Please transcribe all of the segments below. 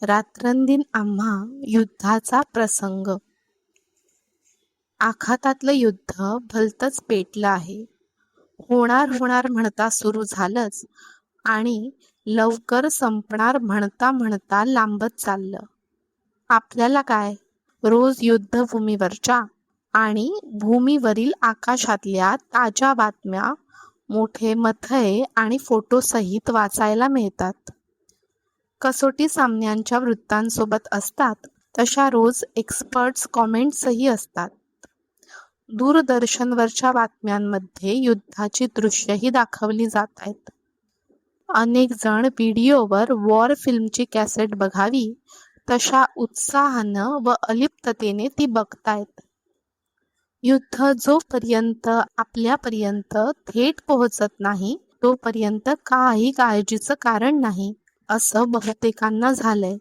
रात्रंदिन आम्हा युद्धाचा प्रसंग. आखातातलं युद्ध भलतंच पेटलं आहे. होणार होणार म्हणता सुरू झालंच आणि लवकर संपणार म्हणता म्हणता लांबत चाललं. आपल्याला काय, रोज युद्धभूमीवरच्या आणि भूमीवरील आकाशातल्या ताज्या बातम्या मोठे मथळे आणि फोटोसहित वाचायला मिळतात. कसोटी सामन्यांच्या वृत्तांसोबत असतात तशा रोज एक्सपर्ट्स कॉमेंट्सही असतात. दूरदर्शनवरच्या बातम्यांमध्ये युद्धाची दृश्यही दाखवली जात आहेत. अनेक जण व्हिडिओवर वॉर फिल्मची कॅसेट बघावी तशा उत्साहानं व अलिप्ततेने ती बघतायत. युद्ध जोपर्यंत आपल्यापर्यंत थेट पोहोचत नाही तोपर्यंत काही काळजीचं कारण नाही असं बहुतेकांना झालंय.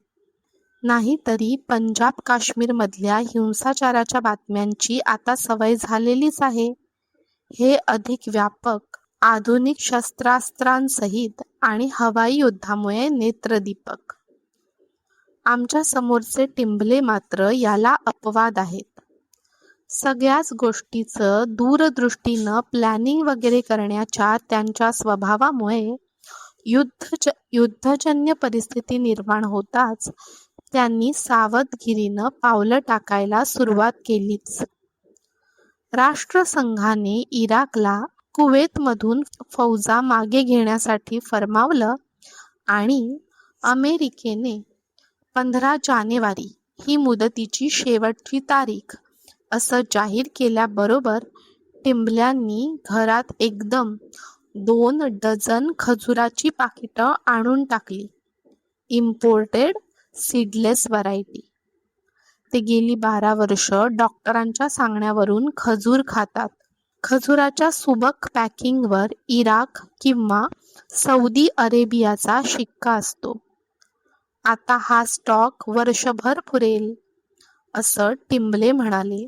नाहीतरी पंजाब काश्मीरमधल्या हिंसाचाराच्या बातम्यांची आता सवय झालेलीच आहे. हे अधिक व्यापक, आधुनिक शस्त्रास्त्रांसहित आणि हवाई युद्धामुळे नेत्रदीपक. आमच्या समोरचे टिंबले मात्र याला अपवाद आहेत. सगळ्याच गोष्टीचं दूरदृष्टीनं प्लॅनिंग वगैरे करण्याच्या त्यांच्या स्वभावामुळे युद्धजन्य परिस्थिती निर्माण होताच त्यांनी सावधगिरीनं पावलं टाकायला सुरुवात केलीच. राष्ट्रसंघाने इराकला कुवेतमधून फौजा मागे घेण्यासाठी फरमावलं आणि अमेरिकेने 15 जानेवारी ही मुदतीची शेवटची तारीख असं जाहीर केल्याबरोबर टिंबल्यांनी घरात एकदम 2 डझन खजुराची पाकिटं आणून टाकली. Imported seedless variety. ते गेली 12 वर्ष डॉक्टरांच्या सांगण्यावरून खजूर खातात. खजुराच्या सुबक पॅकिंगवर इराक किंवा सौदी अरेबियाचा शिक्का असतो. आता हा स्टॉक वर्षभर पुरेल असं टिंबले म्हणाले.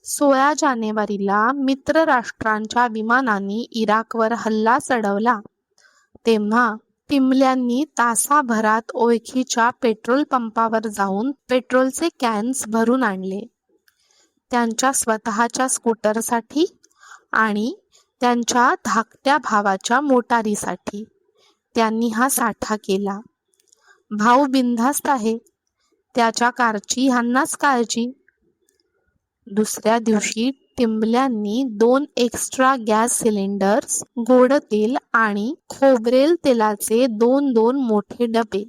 16 जानेवारीला मित्र राष्ट्रांच्या विमानांनी इराकवर हल्ला चढवला तेव्हा टिंबल्यांनी तासाभरात ओळखीच्या पेट्रोल पंपावर जाऊन पेट्रोलचे कॅन्स भरून आणले. त्यांच्या स्वतःच्या स्कूटरसाठी आणि त्यांच्या धाकट्या भावाच्या मोटारीसाठी त्यांनी हा साठा केला. भाऊ बिनधास्त आहे, त्याच्या कारची ह्यांनाच काळजी. दुसऱ्या दिवशी टिंबल्यांनी 2 एक्स्ट्रा गॅस सिलेंडर्स, गोड तेल आणि खोबरेल तेलाचे 2 मोठे डबे,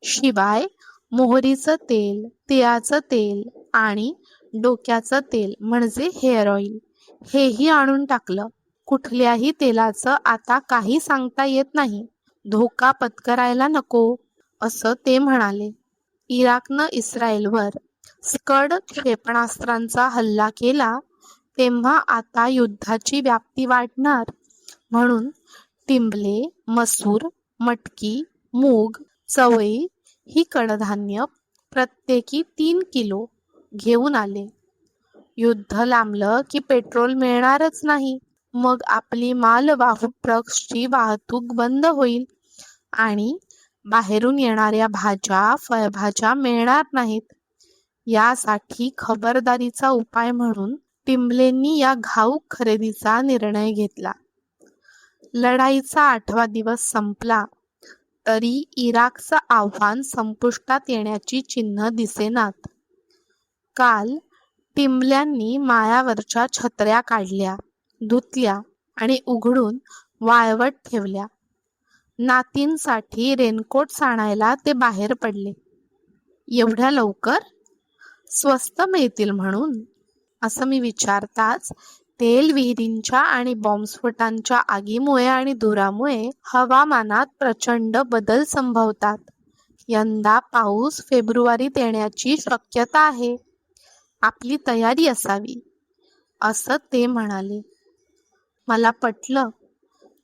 शिवाय मोहरीचं तेल, तिळाचं तेल आणि डोक्याचं तेल म्हणजे हेअर ऑइल हेही आणून टाकलं. कुठल्याही तेलाचं आता काही सांगता येत नाही, धोका पत्करायला नको असं ते म्हणाले. इराकनं इस्रायलवर स्कड क्षेपणास्त्रांचा हल्ला केला तेव्हा आता युद्धाची व्याप्ती वाढणार म्हणून टिंबले मसूर, मटकी, मूग, चवळी ही कडधान्य प्रत्येकी 3 किलो घेऊन आले. युद्ध लांबलं की पेट्रोल मिळणारच नाही, मग आपली मालवाहू ट्रक्सची वाहतूक बंद होईल आणि बाहेरून येणाऱ्या भाज्या, फळभाज्या मिळणार नाहीत. यासाठी खबरदारीचा उपाय म्हणून टिंबलेंनी या घाऊक खरेदीचा निर्णय घेतला. लढाईचा 8वा दिवस संपला तरी इराकचं आव्हान संपुष्टात येण्याची चिन्ह दिसेनात. काल टिंबल्यांनी माळ्यावरच्या छत्र्या काढल्या, धुतल्या आणि उघडून वाळवट ठेवल्या. नातींसाठी रेनकोट्स आणायला ते बाहेर पडले. एवढ्या लवकर? स्वस्त मिळतील म्हणून असं मी विचारताच तेल विहिरींच्या आणि बॉम्बस्फोटांच्या आगीमुळे आणि धुरामुळे हवामानात प्रचंड बदल संभवतात. यंदा पाऊस फेब्रुवारीत येण्याची शक्यता आहे. आपली तयारी असावी असं ते म्हणाले. मला पटलं.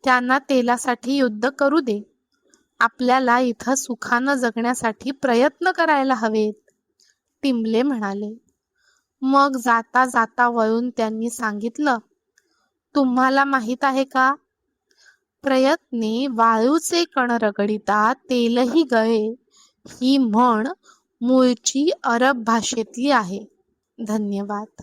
त्यांना तेलासाठी युद्ध करू दे. आपल्याला इथं सुखानं जगण्यासाठी प्रयत्न करायला हवेत, टिंबले म्हणाले. मग जाता जाता वळून त्यांनी सांगितलं, तुम्हाला माहीत आहे का, प्रयत्ने वाळूचे कण रगडिता तेलही गळे ही म्हण मूळची अरब भाषेतली आहे. धन्यवाद.